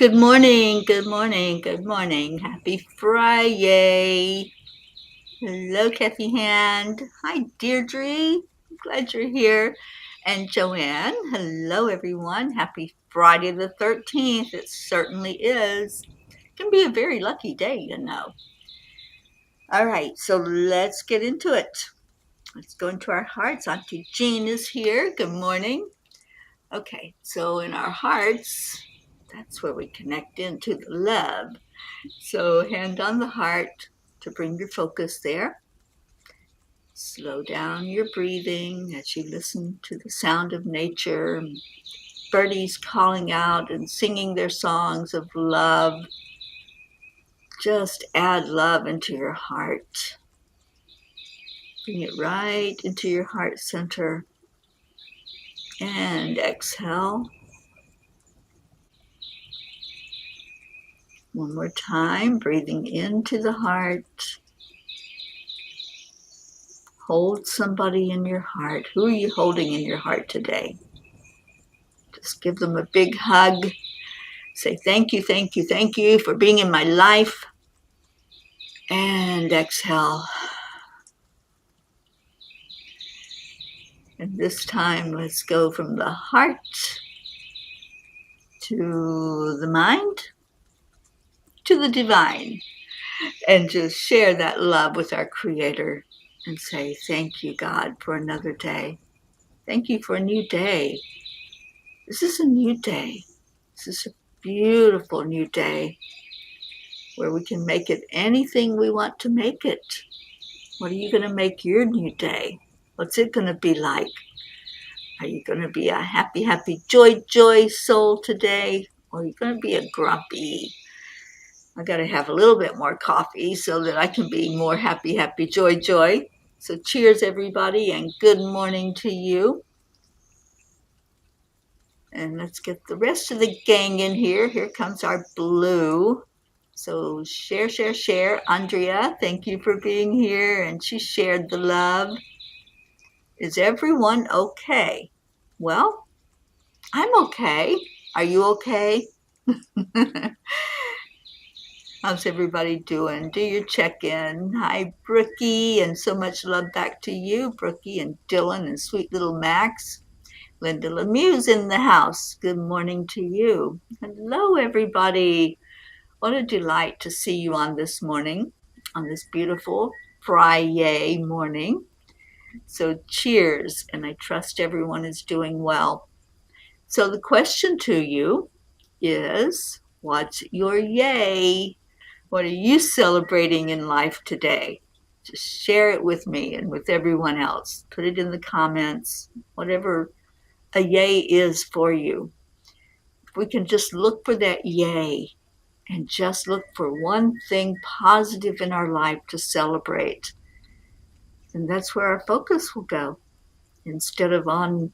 Good morning, good morning, good morning. Happy Friday. Hello, Kathy Hand. Hi, Deirdre. Glad you're here. And Joanne. Hello, everyone. Happy Friday the 13th. It certainly is. It can be a very lucky day, you know. All right, so let's get into it. Let's go into our hearts. Auntie Jean is here. Good morning. Okay, so in our hearts, that's where we connect into the love. So hand on the heart to bring your focus there. Slow down your breathing as you listen to the sound of nature, birdies calling out and singing their songs of love. Just add love into your heart. Bring it right into your heart center. And exhale. One more time, breathing into the heart. Hold somebody in your heart. Who are you holding in your heart today? Just give them a big hug. Say thank you, thank you, thank you for being in my life. And exhale. And this time, let's go from the heart to the mind to the divine. And just share that love with our Creator and say, thank you, God, for another day. Thank you for a new day. This is a new day. This is a beautiful new day where we can make it anything we want to make it. What are you going to make your new day? What's it going to be like? Are you going to be a happy, happy, joy soul today? Or are you going to be a grumpy? I got to have a little bit more coffee so that I can be more happy, happy, joy. So cheers, everybody, and good morning to you. And let's get the rest of the gang in here. Here comes our blue. So share. Andrea, thank you for being here. And she shared the love. Is everyone okay? Well, I'm okay. Are you okay? How's everybody doing? Do your check-in. Hi, Brookie, and so much love back to you, Brookie and Dylan and sweet little Max. Linda Lemieux's in the house. Good morning to you. Hello, everybody. What a delight to see you on this morning, on this beautiful Friday morning. So cheers, and I trust everyone is doing well. So the question to you is, what's your yay? What are you celebrating in life today? Just share it with me and with everyone else. Put it in the comments, whatever a yay is for you. If we can just look for that yay and just look for one thing positive in our life to celebrate, then that's where our focus will go, instead of on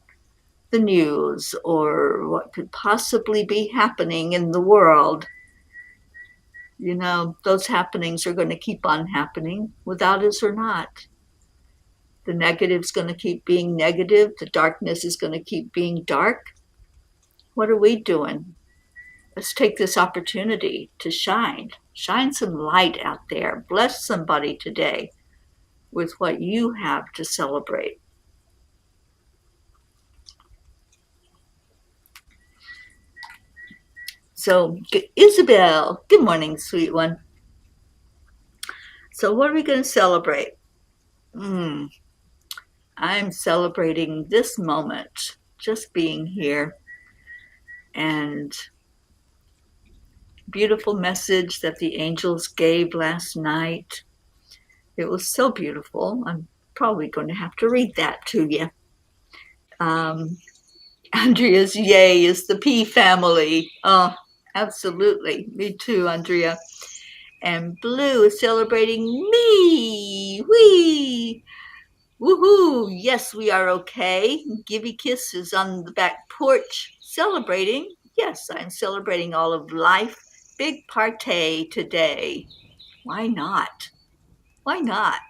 the news or what could possibly be happening in the world. You know, those happenings are going to keep on happening without us or not. The negative's going to keep being negative. The darkness is going to keep being dark. What are we doing? Let's take this opportunity to shine. Shine some light out there. Bless somebody today with what you have to celebrate. So, Isabel, good morning, sweet one. So, what are we going to celebrate? I'm celebrating this moment, just being here, and beautiful message that the angels gave last night. It was so beautiful. I'm probably going to have to read that to you. Andrea's yay is the P family. Oh, absolutely. Me too, Andrea. And Blue is celebrating me. Whee! Woohoo! Yes, we are okay. Givey Kiss is on the back porch celebrating. Yes, I'm celebrating all of life. Big partay today. Why not? Why not?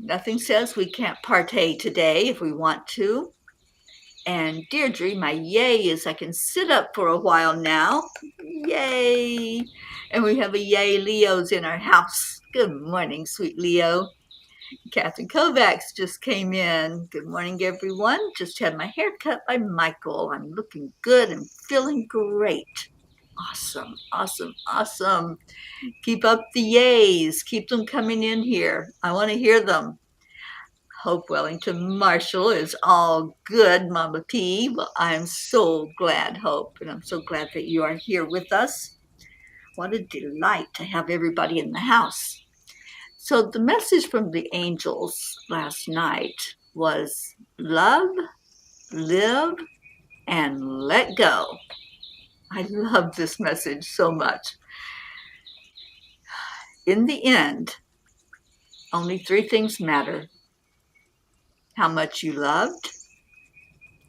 Nothing says we can't partay today if we want to. And Deirdre, my yay is I can sit up for a while now. Yay! And we have a yay Leo's in our house. Good morning, sweet Leo. Catherine Kovacs just came in. Good morning, everyone. Just had my hair cut by Michael. I'm looking good and feeling great. Awesome, awesome, awesome. Keep up the yays. Keep them coming in here. I want to hear them. Hope Wellington Marshall is all good, Mama P. Well, I'm so glad, Hope, and I'm so glad that you are here with us. What a delight to have everybody in the house. So the message from the angels last night was love, live, and let go. I love this message so much. In the end, only three things matter: how much you loved,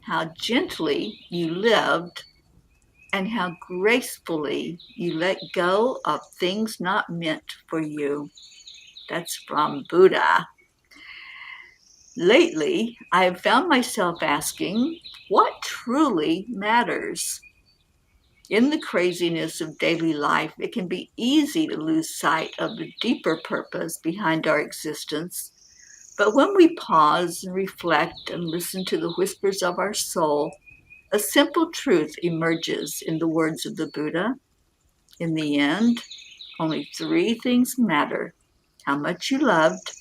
how gently you lived, and how gracefully you let go of things not meant for you. That's from Buddha. Lately, I have found myself asking, what truly matters? In the craziness of daily life, it can be easy to lose sight of the deeper purpose behind our existence. But when we pause and reflect and listen to the whispers of our soul, a simple truth emerges in the words of the Buddha. In the end, only three things matter: how much you loved,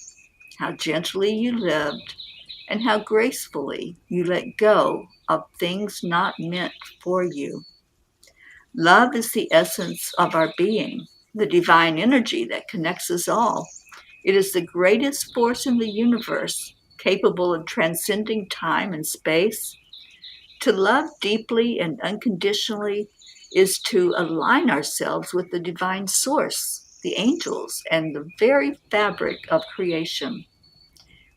how gently you lived, and how gracefully you let go of things not meant for you. Love is the essence of our being, the divine energy that connects us all. It is the greatest force in the universe, capable of transcending time and space. To love deeply and unconditionally is to align ourselves with the divine source, the angels, and the very fabric of creation.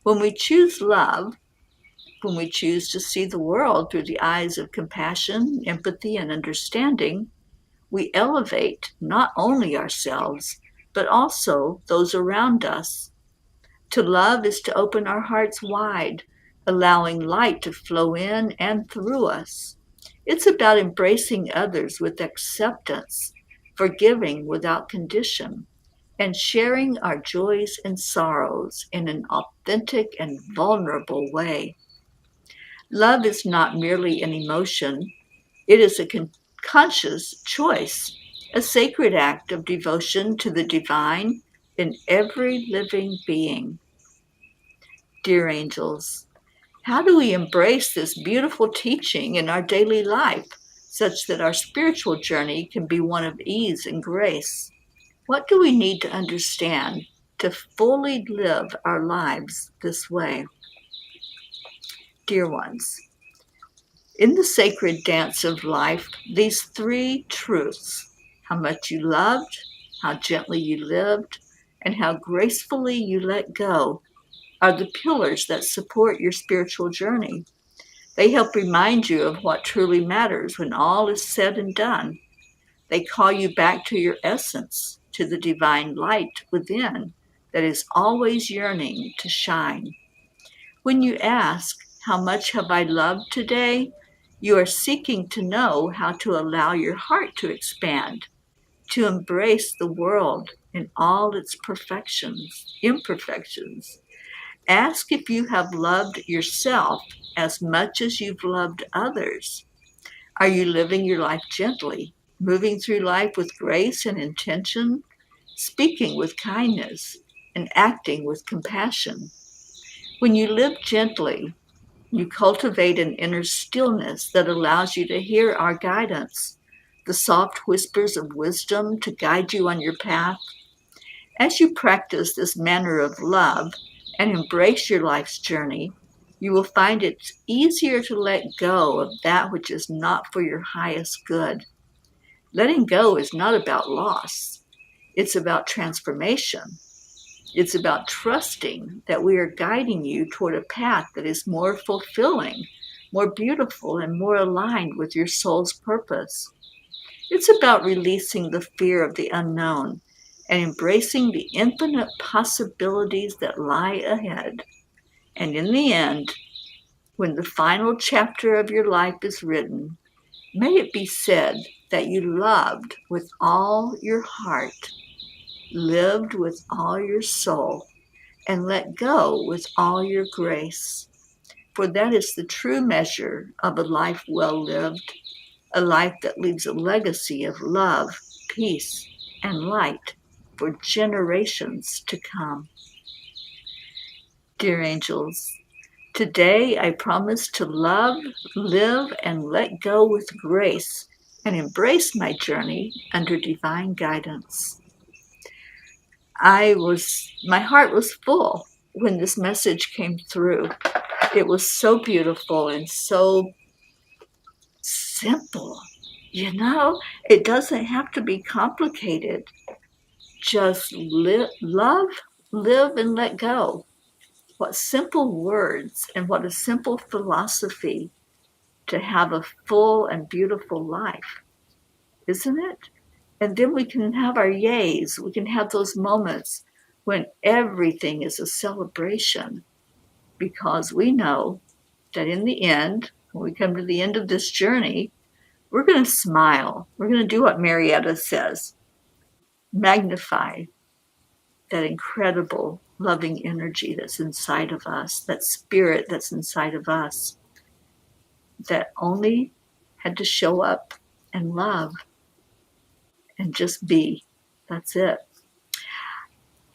When we choose love, when we choose to see the world through the eyes of compassion, empathy, and understanding, we elevate not only ourselves, but also those around us. To love is to open our hearts wide, allowing light to flow in and through us. It's about embracing others with acceptance, forgiving without condition, and sharing our joys and sorrows in an authentic and vulnerable way. Love is not merely an emotion, it is a conscious choice, a sacred act of devotion to the divine in every living being. Dear angels, how do we embrace this beautiful teaching in our daily life such that our spiritual journey can be one of ease and grace? What do we need to understand to fully live our lives this way? Dear ones, in the sacred dance of life, these three truths, how much you loved, how gently you lived, and how gracefully you let go, are the pillars that support your spiritual journey. They help remind you of what truly matters when all is said and done. They call you back to your essence, to the divine light within that is always yearning to shine. When you ask, how much have I loved today? You are seeking to know how to allow your heart to expand, to embrace the world in all its imperfections. Ask if you have loved yourself as much as you've loved others. Are you living your life gently, moving through life with grace and intention, speaking with kindness, and acting with compassion? When you live gently, you cultivate an inner stillness that allows you to hear our guidance, the soft whispers of wisdom to guide you on your path. As you practice this manner of love and embrace your life's journey, you will find it's easier to let go of that which is not for your highest good. Letting go is not about loss, it's about transformation. It's about trusting that we are guiding you toward a path that is more fulfilling, more beautiful, and more aligned with your soul's purpose. It's about releasing the fear of the unknown and embracing the infinite possibilities that lie ahead. And in the end, when the final chapter of your life is written, may it be said that you loved with all your heart, lived with all your soul, and let go with all your grace. For that is the true measure of a life well lived, a life that leaves a legacy of love, peace, and light for generations to come. Dear angels, today I promise to love, live, and let go with grace and embrace my journey under divine guidance. My heart was full when this message came through. It was so beautiful and so simple. It doesn't have to be complicated. Just love, live, and let go. What simple words and what a simple philosophy to have a full and beautiful life, isn't it? And then we can have our yays. We can have those moments when everything is a celebration because we know that in the end, when we come to the end of this journey, we're going to smile. We're going to do what Marietta says, magnify that incredible loving energy that's inside of us, that spirit that's inside of us, that only had to show up and love and just be. That's it.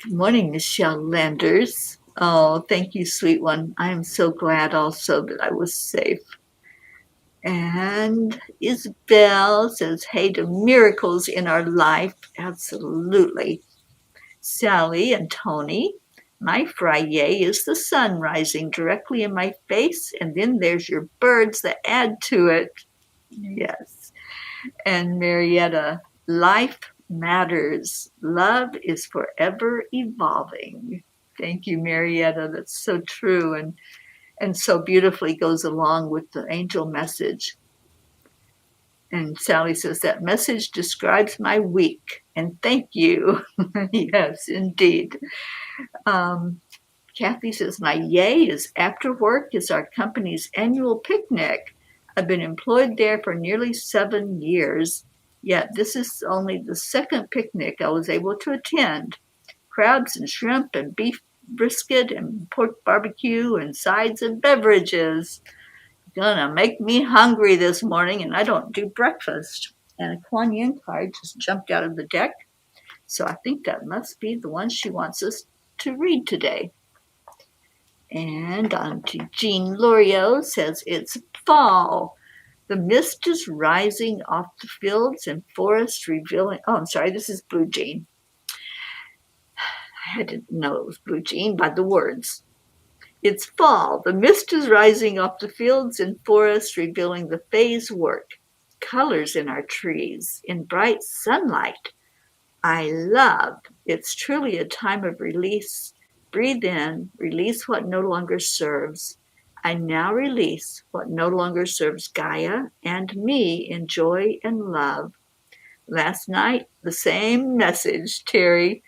Good morning, Michelle Landers. Oh, thank you, sweet one. I am so glad also that I was safe. And Isabel says, hey to miracles in our life. Absolutely. Sally and Tony, my Friday is the sun rising directly in my face, and then there's your birds that add to it. Yes. And Marietta, life matters. Love is forever evolving. Thank you, Marietta. That's so true and so beautifully goes along with the angel message. And Sally says, that message describes my week. And thank you. Yes, indeed. Kathy says, my yay is after work is our company's annual picnic. I've been employed there for nearly 7 years. Yet this is only the second picnic I was able to attend. Crabs and shrimp and beef brisket and pork barbecue and sides and beverages. Gonna make me hungry this morning, and I don't do breakfast. And a Kuan Yin card just jumped out of the deck, so I think that must be the one she wants us to read today. And Auntie Jean Loriot says it's fall. The mist is rising off the fields and forests, revealing. Oh, I'm sorry, this is Blue Jean. I didn't know it was Blue Jean by the words. It's fall. The mist is rising off the fields and forests, revealing the phase work. Colors in our trees, in bright sunlight. I love. It's truly a time of release. Breathe in, release what no longer serves. I now release what no longer serves Gaia and me in joy and love. Last night, the same message, Teri.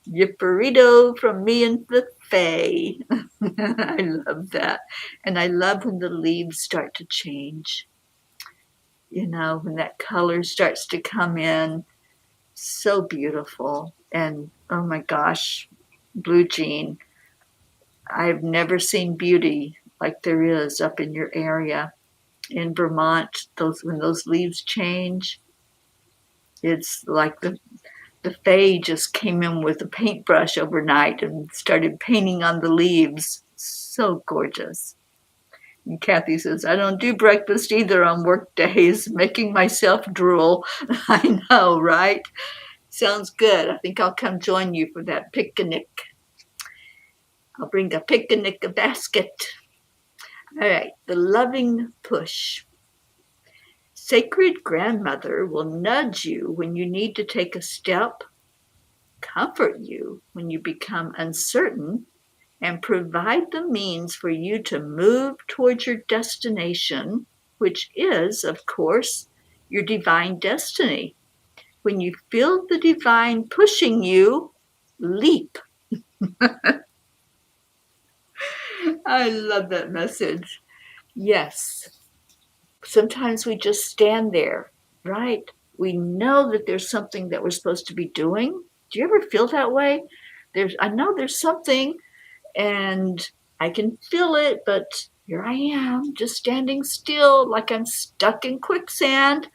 Yipperito from me and the Fae. I love that. And I love when the leaves start to change. You know, when that color starts to come in. So beautiful. And oh my gosh, Blue Jean, I've never seen beauty like there is up in your area in Vermont. When those leaves change, it's like the Fae just came in with a paintbrush overnight and started painting on the leaves. So gorgeous. And Kathy says, I don't do breakfast either on work days, making myself drool. I know, right? Sounds good. I think I'll come join you for that picnic. I'll bring a picnic basket. All right, the loving push. Sacred grandmother will nudge you when you need to take a step, comfort you when you become uncertain, and provide the means for you to move towards your destination, which is, of course, your divine destiny. When you feel the divine pushing you, leap. I love that message. Yes. Sometimes we just stand there, right? We know that there's something that we're supposed to be doing. Do you ever feel that way? I know there's something and I can feel it, but here I am just standing still like I'm stuck in quicksand.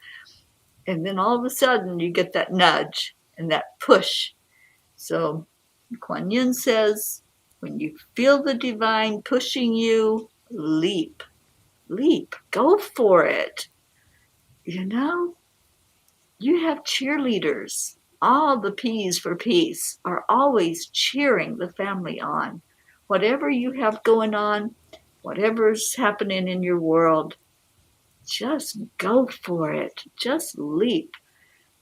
And then all of a sudden you get that nudge and that push. So Kuan Yin says, when you feel the divine pushing you, leap. Leap. Go for it. You know, you have cheerleaders. All the P's for peace are always cheering the family on. Whatever you have going on, whatever's happening in your world, just go for it. Just leap.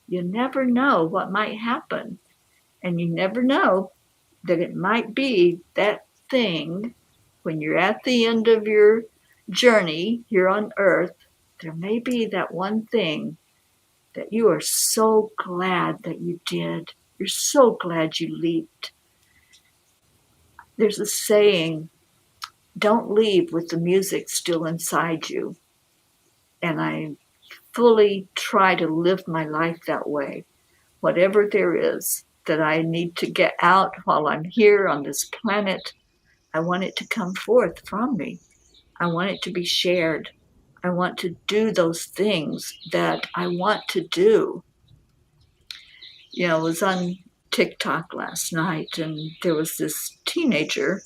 You never know what might happen. And you never know that it might be that thing when you're at the end of your journey here on earth. There may be that one thing that you are so glad that you did. You're so glad you leaped. There's a saying, don't leave with the music still inside you. And I fully try to live my life that way. Whatever there is that I need to get out while I'm here on this planet, I want it to come forth from me. I want it to be shared. I want to do those things that I want to do. You know, I was on TikTok last night and there was this teenager.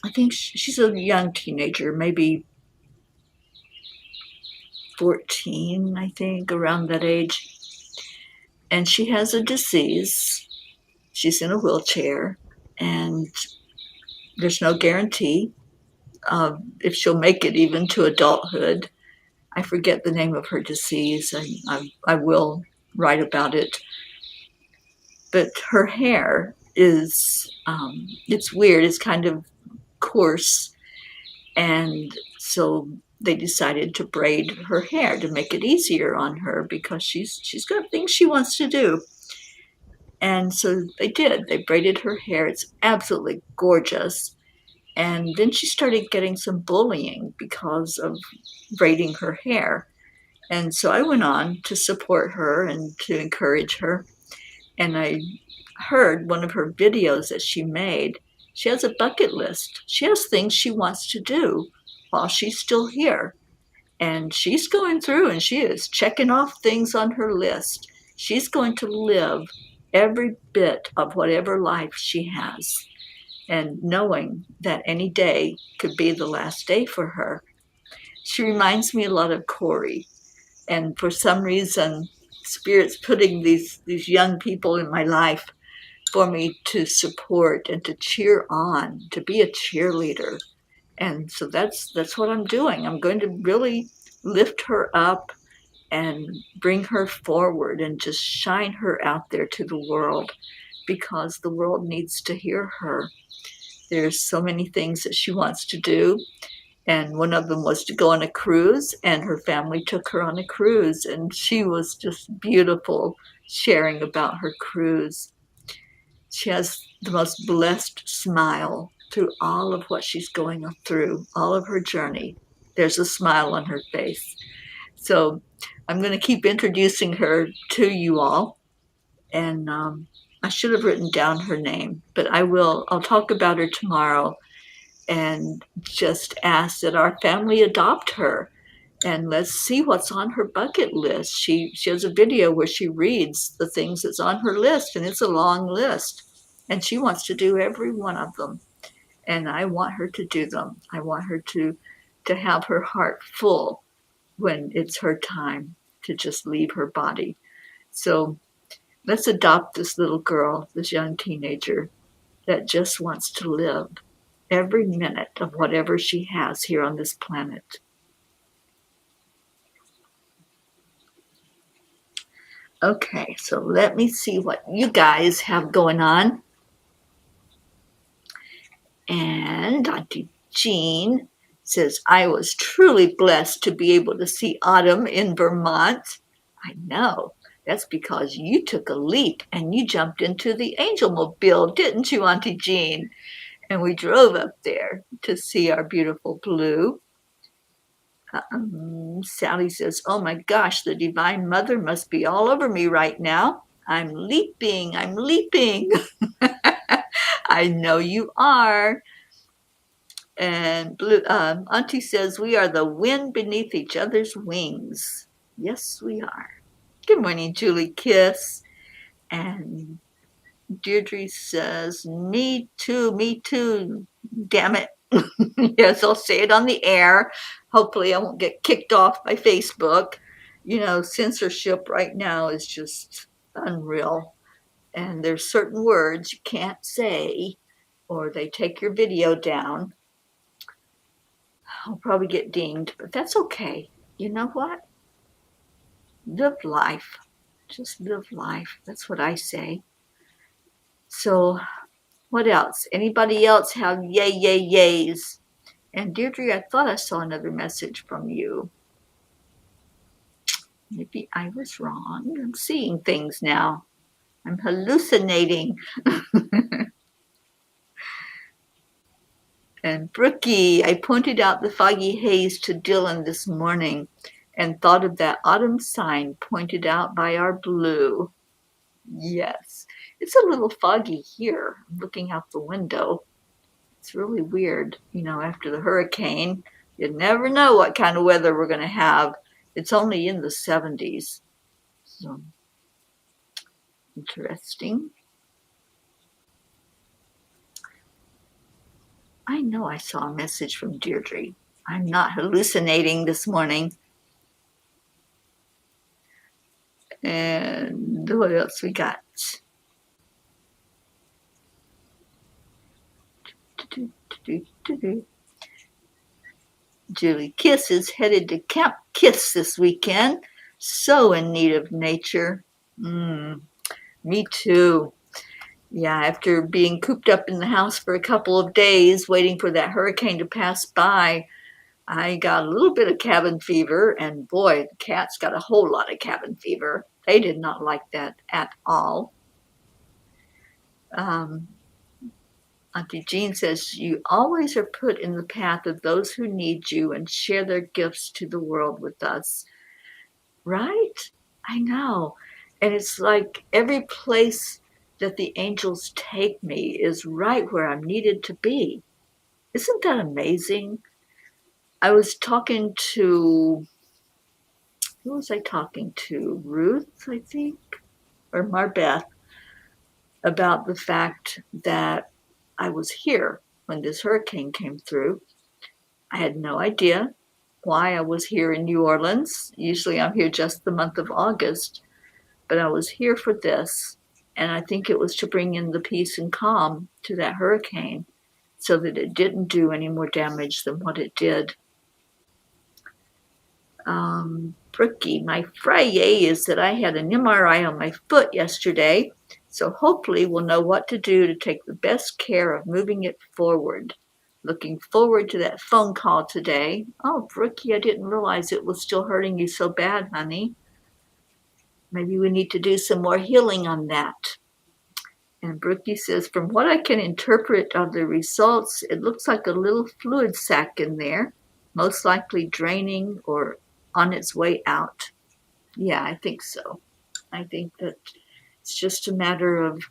I think she's a young teenager, maybe 14, I think, around that age. And she has a disease. She's in a wheelchair and there's no guarantee if she'll make it even to adulthood. I forget the name of her disease. I will write about it. But her hair is, it's weird. It's kind of coarse. And so they decided to braid her hair to make it easier on her because she's got things she wants to do. And so they did. They braided her hair. It's absolutely gorgeous. And then she started getting some bullying because of braiding her hair. And so I went on to support her and to encourage her. And I heard one of her videos that she made. She has a bucket list. She has things she wants to do while she's still here. And she's going through and she is checking off things on her list. She's going to live every bit of whatever life she has, and knowing that any day could be the last day for her. She reminds me a lot of Corey. And for some reason, Spirit's putting these young people in my life for me to support and to cheer on, to be a cheerleader. And so that's what I'm doing. I'm going to really lift her up and bring her forward and just shine her out there to the world, because the world needs to hear her. There's so many things that she wants to do, and one of them was to go on a cruise, and her family took her on a cruise, and she was just beautiful sharing about her cruise. She has the most blessed smile through all of what she's going through, all of her journey. There's a smile on her face. So I'm going to keep introducing her to you all. And I should have written down her name, but I will. I'll talk about her tomorrow and just ask that our family adopt her. And let's see what's on her bucket list. She has a video where she reads the things that's on her list, and it's a long list. And she wants to do every one of them. And I want her to do them. I want her to have her heart full when it's her time to just leave her body. So let's adopt this little girl, this young teenager that just wants to live every minute of whatever she has here on this planet. Okay, so let me see what you guys have going on. And Auntie Jean says, I was truly blessed to be able to see autumn in Vermont. I know. That's because you took a leap and you jumped into the Angel Mobile, didn't you, Auntie Jean? And we drove up there to see our beautiful blue. Sally says, oh my gosh, the Divine Mother must be all over me right now. I'm leaping. I know you are. And Auntie says, we are the wind beneath each other's wings. Yes, we are. Good morning, Julie Kiss. And Deirdre says, me too, damn it. Yes, I'll say it on the air. Hopefully I won't get kicked off by Facebook. You know, censorship right now is just unreal. And there's certain words you can't say, or they take your video down. I'll probably get dinged, but that's okay. You know what? Live life. Just live life. That's what I say. So, what else? Anybody else have yay, yays? And Deirdre, I thought I saw another message from you. Maybe I was wrong. I'm seeing things now. I'm hallucinating. And Brookie, I pointed out the foggy haze to Dylan this morning and thought of that autumn sign pointed out by our blue. Yes, it's a little foggy here. I'm looking out the window. It's really weird. You know, after the hurricane, you never know what kind of weather we're going to have. It's only in the 70s. So, interesting. I know I saw a message from Deirdre. I'm not hallucinating this morning. And what else we got? Julie Kiss is headed to Camp Kiss this weekend. So in need of nature. Me too. Yeah, after being cooped up in the house for a couple of days, waiting for that hurricane to pass by, I got a little bit of cabin fever, and boy, the cats got a whole lot of cabin fever. They did not like that at all. Auntie Jean says, you always are put in the path of those who need you and share their gifts to the world with us. right? I know. And it's like every place that the angels take me is right where I'm needed to be. Isn't that amazing? I was talking to, who was I talking to? Ruth, I think, or Marbeth, about the fact that I was here when this hurricane came through. I had no idea why I was here in New Orleans. Usually I'm here just the month of August, but I was here for this. And I think it was to bring in the peace and calm to that hurricane so that it didn't do any more damage than what it did. Brookie, my Friday is that I had an MRI on my foot yesterday, so hopefully we'll know what to do to take the best care of moving it forward. Looking forward to that phone call today. Oh, Brookie, I didn't realize it was still hurting you so bad, honey. Maybe we need to do some more healing on that. And Brookie says, from what I can interpret of the results, it looks like a little fluid sac in there, most likely draining or on its way out. Yeah, I think so. I think that it's just a matter of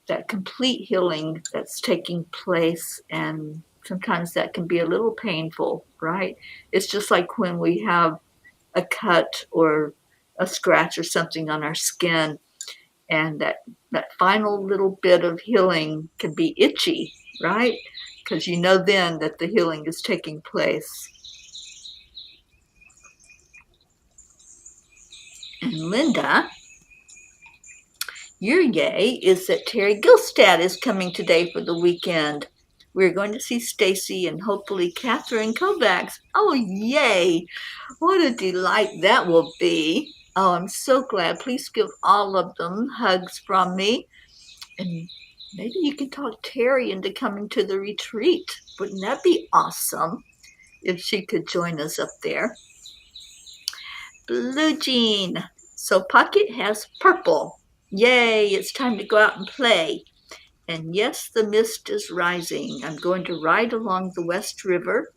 that complete healing that's taking place, and sometimes that can be a little painful, right? It's just like when we have a cut or a scratch or something on our skin, and that final little bit of healing can be itchy, right? Because you know then that the healing is taking place. And Linda, your yay is that Terry Gilstad is coming today for the weekend. We're going to see Stacy and hopefully Catherine Kovacs. Oh, yay! What a delight that will be. Oh, I'm so glad. Please give all of them hugs from me. And maybe you can talk Terry into coming to the retreat. Wouldn't that be awesome if she could join us up there? Blue Jean. So Pocket has purple. Yay, it's time to go out and play. And yes, the mist is rising. I'm going to ride along the West River.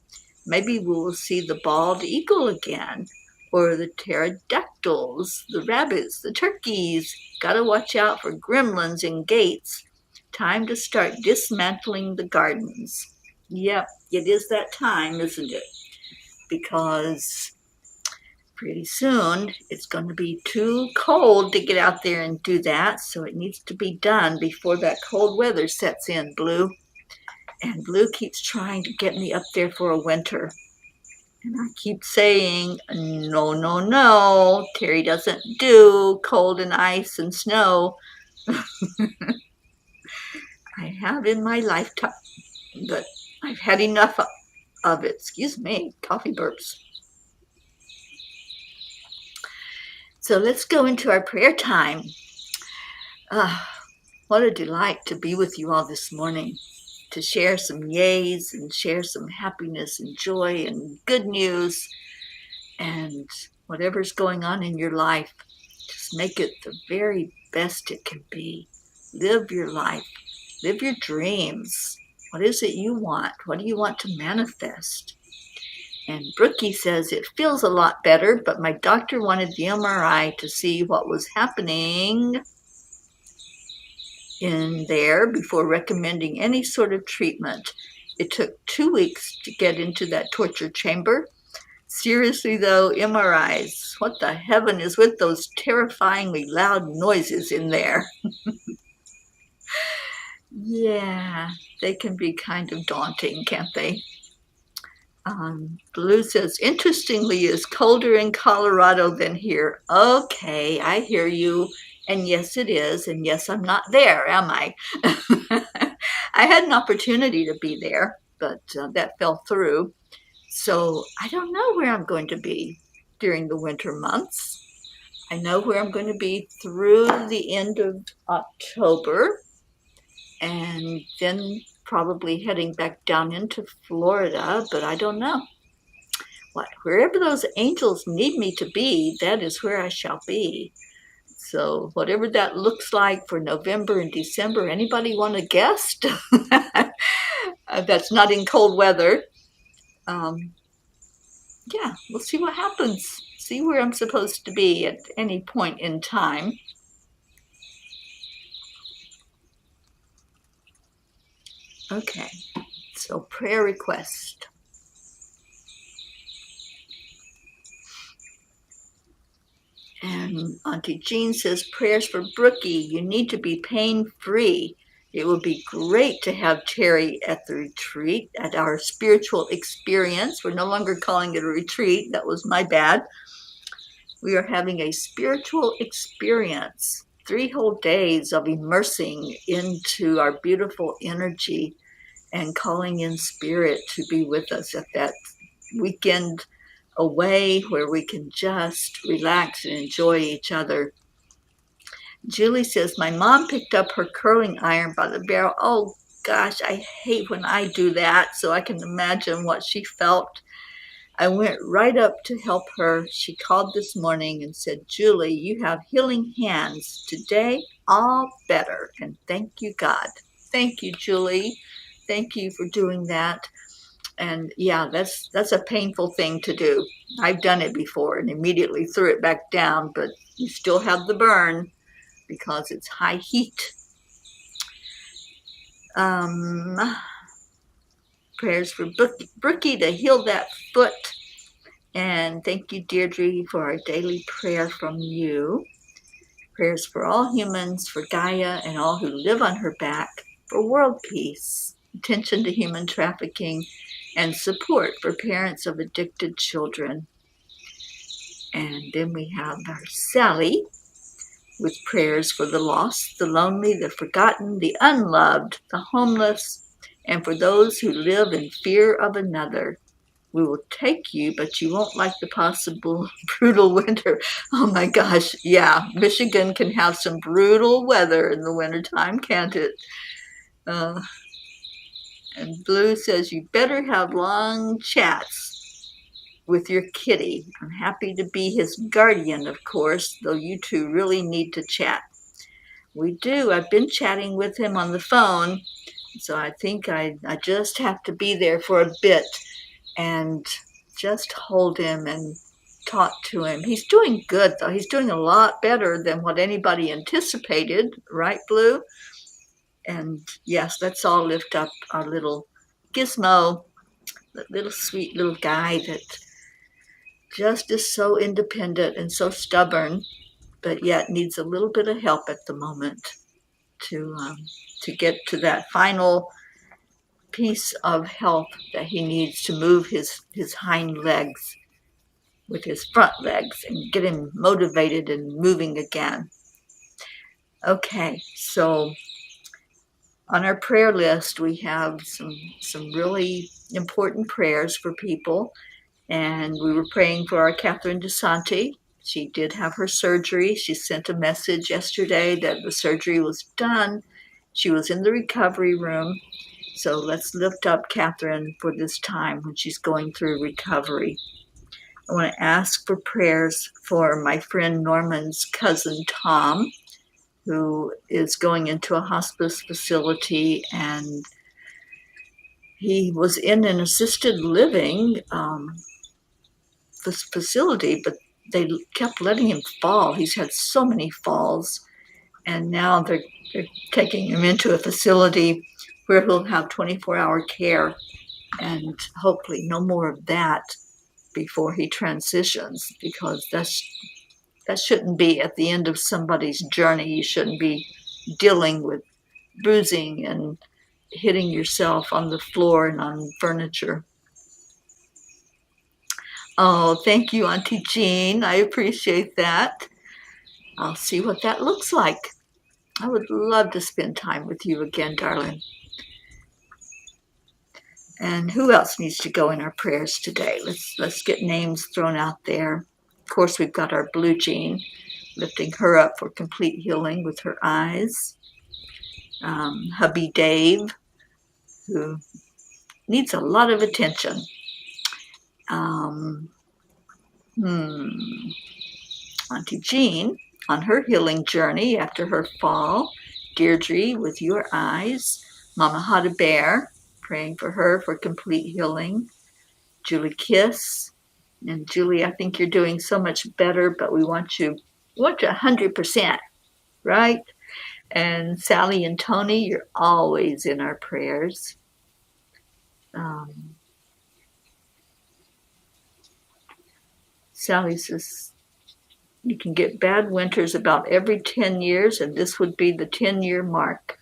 Maybe we will see the bald eagle again, or the pterodactyls, the rabbits, the turkeys. Gotta watch out for gremlins and gates. Time to start dismantling the gardens. Yep, it is that time, isn't it? Because pretty soon it's going to be too cold to get out there and do that, so it needs to be done before that cold weather sets in, Blue. And Blue keeps trying to get me up there for a winter. And I keep saying, no, no, no, Terry doesn't do cold and ice and snow. I have in my lifetime, but I've had enough of it. Excuse me, coffee burps. So let's go into our prayer time. What a delight to be with you all this morning, to share some yays and share some happiness and joy and good news and whatever's going on in your life. Just make it the very best it can be. Live your life. Live your dreams. What is it you want? What do you want to manifest? And Brookie says it feels a lot better, but my doctor wanted the MRI to see what was happening in there before recommending any sort of treatment. It took 2 weeks to get into that torture chamber. Seriously though, MRIs, what the heaven is with those terrifyingly loud noises in there? Yeah, they can be kind of daunting, can't they? Blue says, interestingly, it's colder in Colorado than here. Okay, I hear you. And yes, it is. And yes, I'm not there, am I? I had an opportunity to be there, but that fell through. So I don't know where I'm going to be during the winter months. I know where I'm going to be through the end of October, and then probably heading back down into Florida, but I don't know. Wherever those angels need me to be, that is where I shall be. So whatever that looks like for November and December, anybody want to guess? That's not in cold weather. Yeah, we'll see what happens. see where I'm supposed to be at any point in time. Okay, so prayer request. And Auntie Jean says, prayers for Brookie. You need to be pain-free. It will be great to have Teri at the retreat, at our spiritual experience. We're no longer calling it a retreat. That was my bad. We are having a spiritual experience, 3 whole days of immersing into our beautiful energy and calling in spirit to be with us at that weekend away where we can just relax and enjoy each other. Julie says, my mom picked up her curling iron by the barrel. Oh gosh, I hate when I do that, so I can imagine what she felt. I went right up to help her. She called this morning and said, Julie, you have healing hands. Today, all better. And thank you, God. Thank you, Julie. Thank you for doing that. And yeah, that's a painful thing to do. I've done it before and immediately threw it back down, but you still have the burn because it's high heat. Prayers for Brookie to heal that foot. And thank you, Deirdre, for our daily prayer from you. Prayers for all humans, for Gaia and all who live on her back, for world peace, attention to human trafficking, and support for parents of addicted children. And then we have our Sally with prayers for the lost, the lonely, the forgotten, the unloved, the homeless, and for those who live in fear of another. We will take you, but you won't like the possible brutal winter. Oh my gosh, yeah, Michigan can have some brutal weather in the wintertime, can't it? And Blue says, you better have long chats with your kitty. I'm happy to be his guardian, of course, though you two really need to chat. We do. I've been chatting with him on the phone, so I think I just have to be there for a bit and just hold him and talk to him. He's doing good, though. He's doing a lot better than what anybody anticipated, right, Blue? And yes, let's all lift up our little Gizmo, that little sweet little guy that just is so independent and so stubborn, but yet needs a little bit of help at the moment to get to that final piece of health that he needs to move his hind legs with his front legs and get him motivated and moving again. Okay, so on our prayer list, we have some really important prayers for people. And we were praying for our Catherine DeSanti. She did have her surgery. She sent a message yesterday that the surgery was done. She was in the recovery room. So let's lift up Catherine for this time when she's going through recovery. I want to ask for prayers for my friend Norman's cousin Tom, who is going into a hospice facility, and he was in an assisted living facility, but they kept letting him fall. He's had so many falls, and now they're taking him into a facility where he'll have 24-hour care, and hopefully no more of that before he transitions, because that shouldn't be at the end of somebody's journey. You shouldn't be dealing with bruising and hitting yourself on the floor and on furniture. Oh, thank you, Auntie Jean. I appreciate that. I'll see what that looks like. I would love to spend time with you again, darling. And who else needs to go in our prayers today? Let's get names thrown out there. Of course, we've got our Blue Jean, lifting her up for complete healing with her eyes. Hubby Dave, who needs a lot of attention. Auntie Jean on her healing journey after her fall. Deirdre with your eyes. Mama Hada Bear, praying for her for complete healing. Julie Kiss, And Julie, I think you're doing so much better, but we want you 100%, right? And Sally and Tony, you're always in our prayers. Sally says you can get bad winters about every 10 years, and this would be the 10-year mark.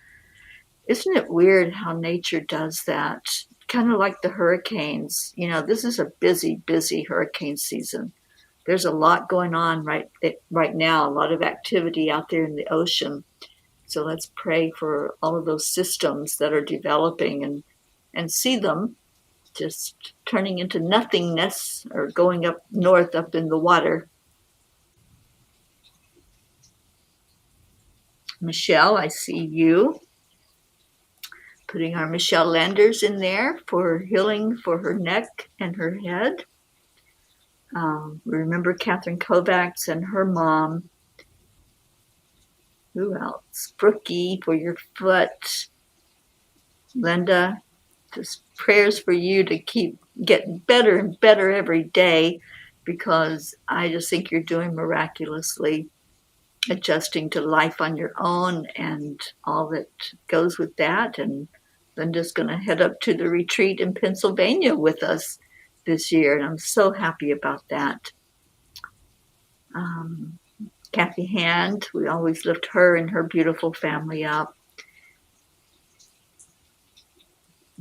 Isn't it weird how nature does that? Kind of like the hurricanes. You know, this is a busy, busy hurricane season. There's a lot going on right now, a lot of activity out there in the ocean. So let's pray for all of those systems that are developing and see them just turning into nothingness or going up north up in the water. Michelle, I see you. Putting our Michelle Landers in there for healing for her neck and her head. Remember Catherine Kovacs and her mom. Who else? Brookie for your foot. Linda, just prayers for you to keep getting better and better every day, because I just think you're doing miraculously, adjusting to life on your own and all that goes with that. And Linda's going to head up to the retreat in Pennsylvania with us this year, and I'm so happy about that. Kathy Hand, we always lift her and her beautiful family up.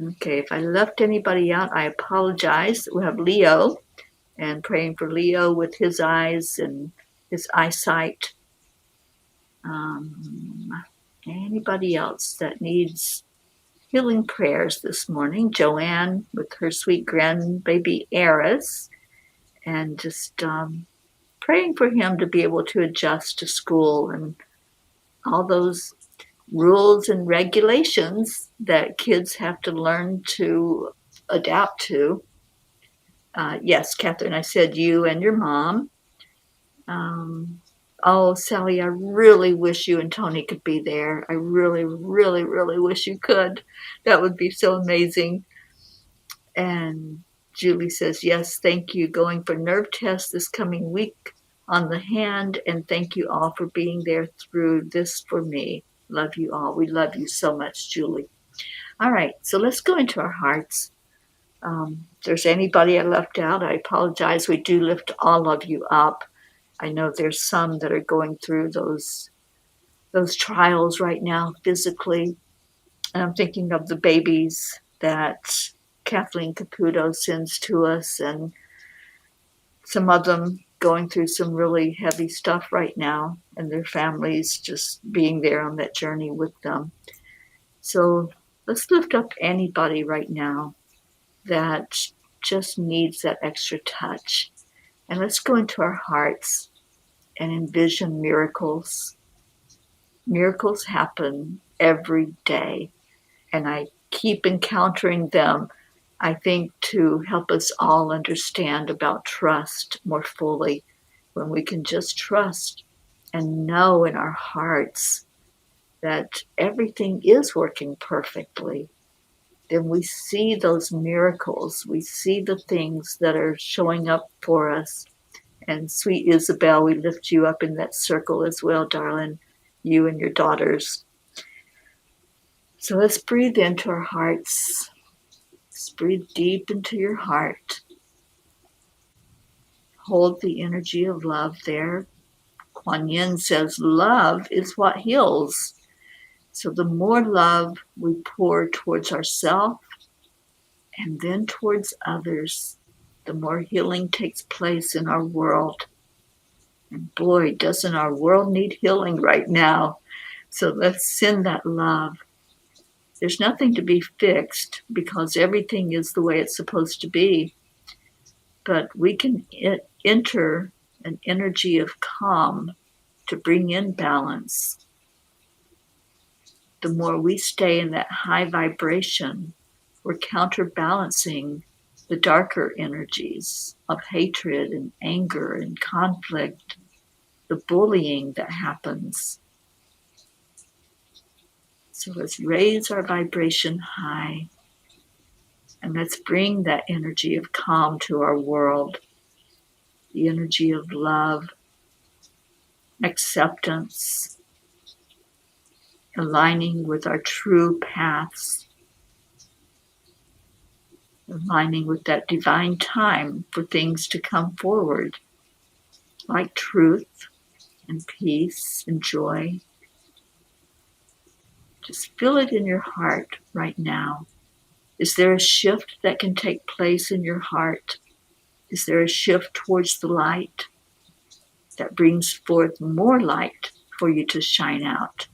Okay, if I left anybody out, I apologize. We have Leo, and praying for Leo with his eyes and his eyesight. Anybody else that needs healing prayers this morning? Joanne with her sweet grandbaby Eris, and just praying for him to be able to adjust to school and all those rules and regulations that kids have to learn to adapt to. Yes, Catherine, I said you and your mom. Oh, Sally, I really wish you and Tony could be there. I really, really, really wish you could. That would be so amazing. And Julie says, yes, thank you. Going for nerve tests this coming week on the hand. And thank you all for being there through this for me. Love you all. We love you so much, Julie. All right, so let's go into our hearts. If there's anybody I left out, I apologize. We do lift all of you up. I know there's some that are going through those trials right now physically. And I'm thinking of the babies that Kathleen Caputo sends to us, and some of them going through some really heavy stuff right now, and their families just being there on that journey with them. So let's lift up anybody right now that just needs that extra touch. And let's go into our hearts and envision miracles. Miracles happen every day, and I keep encountering them, I think, to help us all understand about trust more fully. When we can just trust and know in our hearts that everything is working perfectly, then we see those miracles. We see the things that are showing up for us. And sweet Isabel, we lift you up in that circle as well, darling, you and your daughters. So let's breathe into our hearts. Let's breathe deep into your heart. Hold the energy of love there. Kuan Yin says love is what heals. So the more love we pour towards ourselves and then towards others, the more healing takes place in our world. And boy, doesn't our world need healing right now. So let's send that love. There's nothing to be fixed because everything is the way it's supposed to be. But we can enter an energy of calm to bring in balance. The more we stay in that high vibration, we're counterbalancing the darker energies of hatred and anger and conflict, the bullying that happens. So let's raise our vibration high, and let's bring that energy of calm to our world. the energy of love, acceptance, aligning with our true paths, aligning with that divine time for things to come forward, like truth and peace and joy. Just feel it in your heart right now. Is there a shift that can take place in your heart? Is there a shift towards the light that brings forth more light for you to shine out?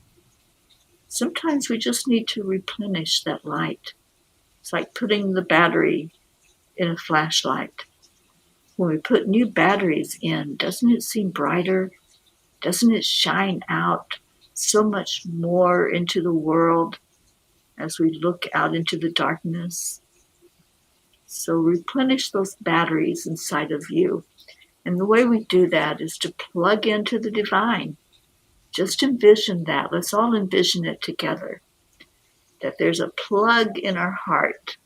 Sometimes we just need to replenish that light. It's like putting the battery in a flashlight. When we put new batteries in, doesn't it seem brighter? Doesn't it shine out so much more into the world as we look out into the darkness? So replenish those batteries inside of you. And the way we do that is to plug into the divine. Just envision that. Let's all envision it together. That there's a plug in our heart,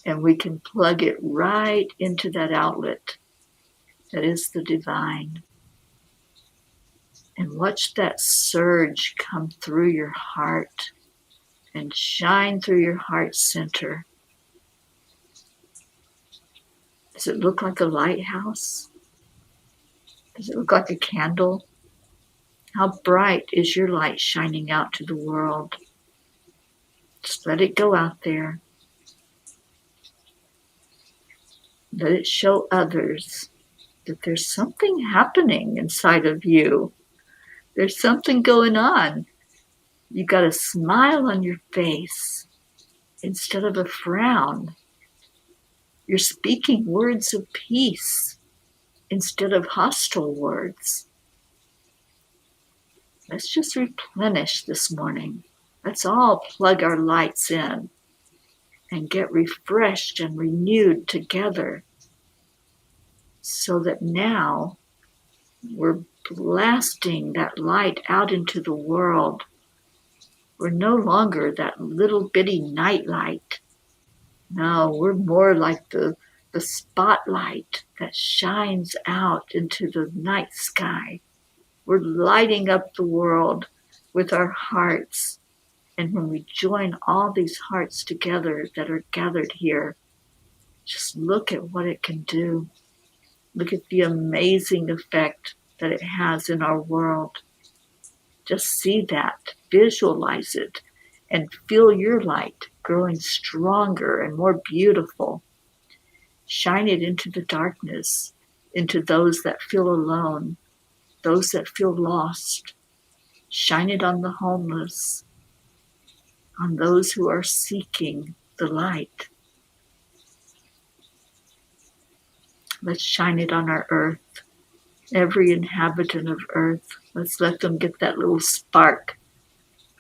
and we can plug it right into that outlet that is the divine. And watch that surge come through your heart and shine through your heart center. Does it look like a lighthouse? Does it look like a candle? How bright is your light shining out to the world? Just let it go out there. Let it show others that there's something happening inside of you. There's something going on. You got a smile on your face instead of a frown. You're speaking words of peace instead of hostile words. Let's just replenish this morning. Let's all plug our lights in and get refreshed and renewed together so that now we're blasting that light out into the world. We're no longer that little bitty night light. No, we're more like the spotlight that shines out into the night sky. We're lighting up the world with our hearts. And when we join all these hearts together that are gathered here, just look at what it can do. Look at the amazing effect that it has in our world. Just see that, visualize it, and feel your light growing stronger and more beautiful. Shine it into the darkness, into those that feel alone, those that feel lost. Shine it on the homeless, on those who are seeking the light. Let's shine it on our earth. Every inhabitant of earth, let's let them get that little spark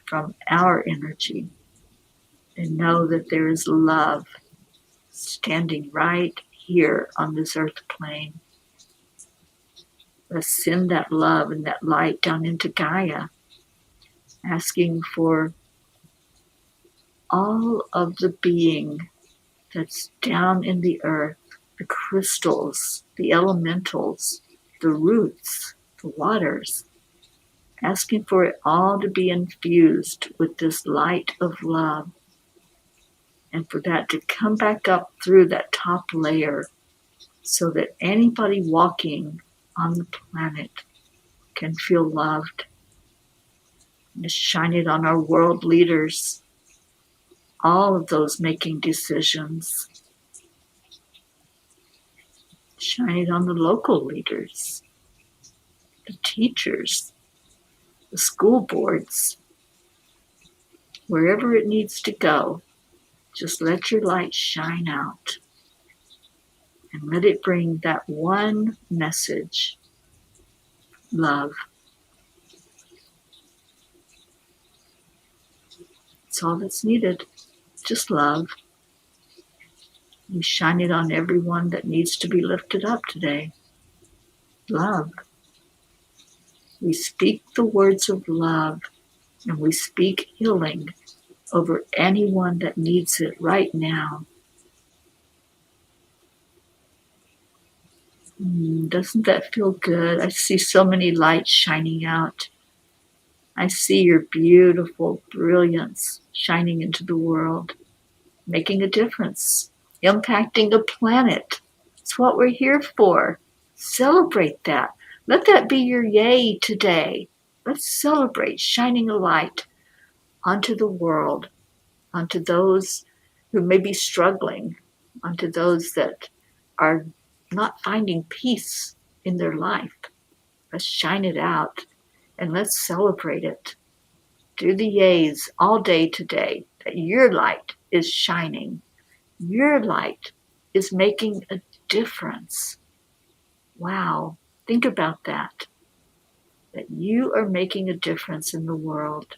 from our energy and know that there is love standing right here on this earth plane. Let's send that love and that light down into Gaia, asking for all of the being that's down in the earth, the crystals, the elementals, the roots, the waters, asking for it all to be infused with this light of love, and for that to come back up through that top layer so that anybody walking on the planet can feel loved. Just shine it on our world leaders, all of those making decisions. Shine it on the local leaders, the teachers, the school boards, wherever it needs to go. Just let your light shine out and let it bring that one message, love. It's all that's needed, just love. We shine it on everyone that needs to be lifted up today. Love. We speak the words of love, and we speak healing over anyone that needs it right now. Doesn't that feel good? I see so many lights shining out. I see your beautiful brilliance shining into the world, making a difference, impacting the planet. It's what we're here for. Celebrate that. Let that be your yay today. Let's celebrate shining a light onto the world, onto those who may be struggling, onto those that are not finding peace in their life. Let's shine it out and let's celebrate it. Do the yays all day today that your light is shining. Your light is making a difference. Wow, think about that. That you are making a difference in the world.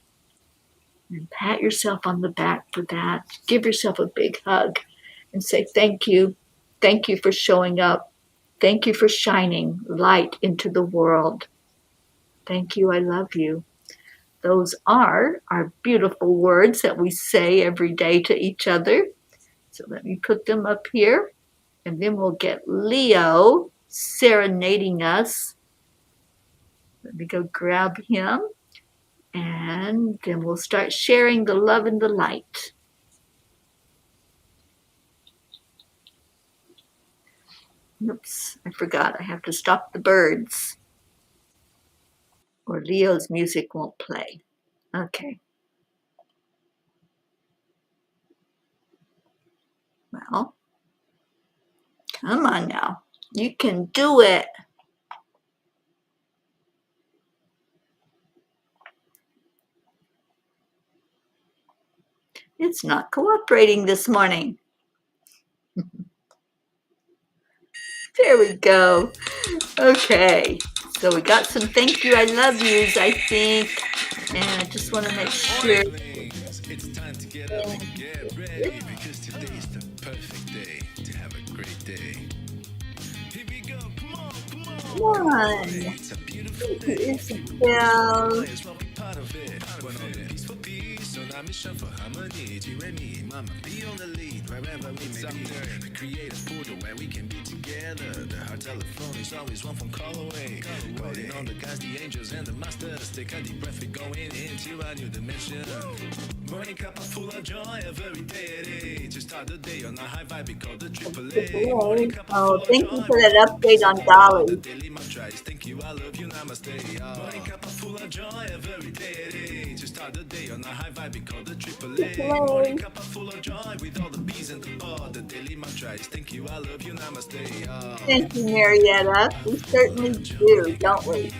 And pat yourself on the back for that. Give yourself a big hug and say thank you. Thank you for showing up. Thank you for shining light into the world. Thank you. I love you. Those are our beautiful words that we say every day to each other. So let me put them up here, and then we'll get Leo serenading us. Let me go grab him, and then we'll start sharing the love and the light. Oops, I forgot. I have to stop the birds, or Leo's music won't play. Okay. Well, come on now. You can do it. It's not cooperating this morning. There we go. Okay. So we got some thank you, I love yous, I think. And I just want to make sure. It's time to get up and get ready because today is the perfect day to have a great day. Here we go, come on, come on. One. It's a beautiful Thank day. you, Isabel. Players will be part of it. One on the peace for peace, on our mission for harmony. You and me, mama, be on the lead wherever we may be. We create a portal where we can be together. The heart telephone is always one phone call away. Calling on the guys, the angels, and the masters. Take a deep breath, we're going into a new dimension. Morning Cuppa full of joy every day. To start the day on a high vibe, we call the triple A. Morning Cuppa full Oh, of thank you joy. for that update on Dolly. The daily mantra is thank you, I love you, namaste. Morning Cuppa full of joy every day. To start the day on a high vibe, we call the triple A. Morning Cuppa full of joy with all the bees and the pod. The daily mantra is thank you, I love you, namaste. Thank you, Marietta. We certainly do, don't we?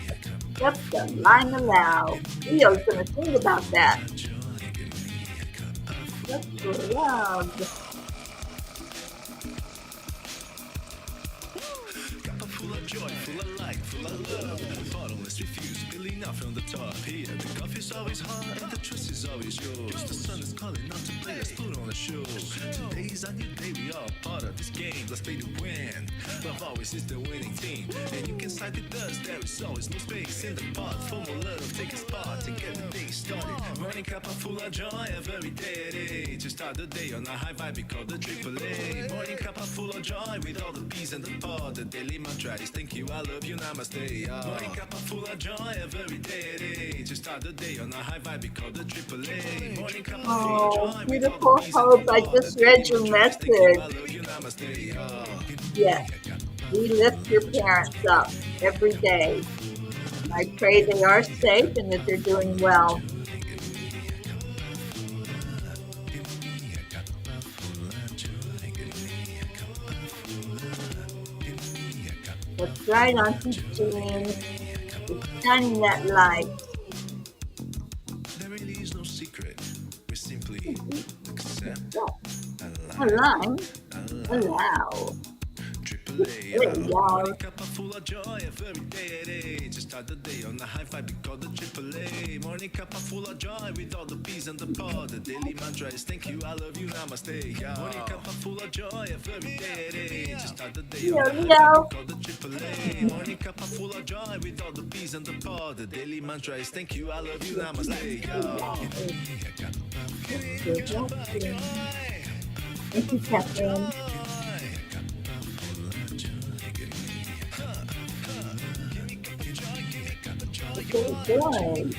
Yep, the line aloud. Leo's going to sing about that. Yep, loud. Cuppa full of joy, full of light, full of love. Bottomless refuse, spilling out from the top. Here, the coffee's always hot and the trust is always yours. The sun is calling out to play, let's put on a show. Today's a new day, we all part of this game. Let's play to win. Love always is the winning team. And you can side with us, there is always no space in the pot. For more love, take a spot and get the day started. Morning Cuppa full of joy every day. To start the day on a high vibe, we call the triple A. Morning Cuppa full of joy with all the bees and the pod. The daily mantra is thank you, I love you, namaste. Morning Cuppa full of joy every day. To start the day on a high vibe, we call the triple A. Morning Cuppa full of joy. Beautiful Hope, I just read your message. Yes, we lift your parents up every day. I pray they are safe and that they're doing well. That's right, Auntie Jean. It's shining that light. There really is no secret. We simply accept, Align, allow. triple A. Morning Cuppa full of joy every day. To start the day on a high vibe, we call the triple A. Morning Cuppa full of joy with all the bees and the pod. The daily mantra is thank you, I love you, namaste. Morning Cuppa full of joy every day. To start the day on a high vibe, we call the triple A. Morning Cuppa full of joy with all the bees and the pod. The daily mantra is thank you, I love you, namaste. Thank you, Catherine. Joy, joy.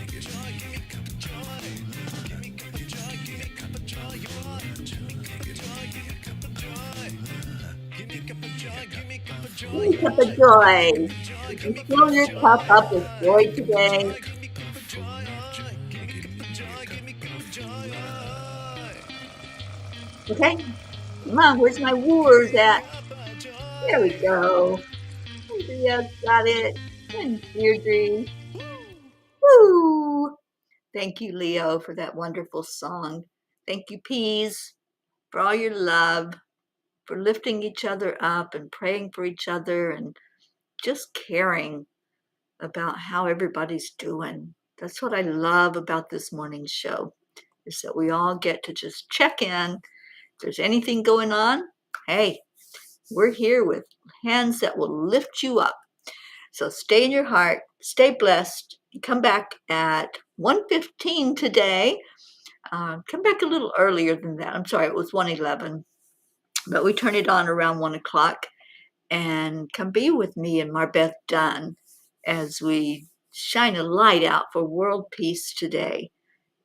Morning Cuppa Joy. Did you fill your cup up with joy today? Okay, come on, where's my wooers at? There we go. Andrea got it. And Deirdre. Woo! Thank you, Leo, for that wonderful song. Thank you, Peas, for all your love, for lifting each other up and praying for each other and just caring about how everybody's doing. That's what I love about this morning's show, is that we all get to just check in. If there's anything going on, hey, we're here with hands that will lift you up. So stay in your heart, stay blessed, and come back at 1:15 today. Come back a little earlier than that. I'm sorry, it was 1:11, but we turn it on around 1 o'clock. And come be with me and Marbeth Dunn as we shine a light out for world peace today.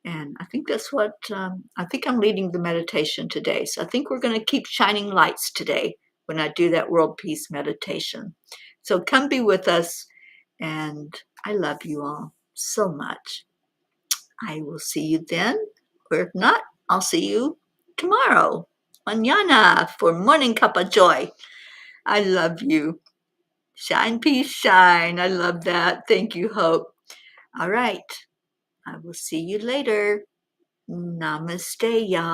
And I think that's what I think I'm leading the meditation today. So I think we're going to keep shining lights today when I do that world peace meditation. So come be with us. And I love you all so much. I will see you then. Or if not, I'll see you tomorrow. Mañana for Morning Cuppa Joy. I love you. Shine, peace, shine. I love that. Thank you, Hope. All right. I will see you later. Namaste, y'all.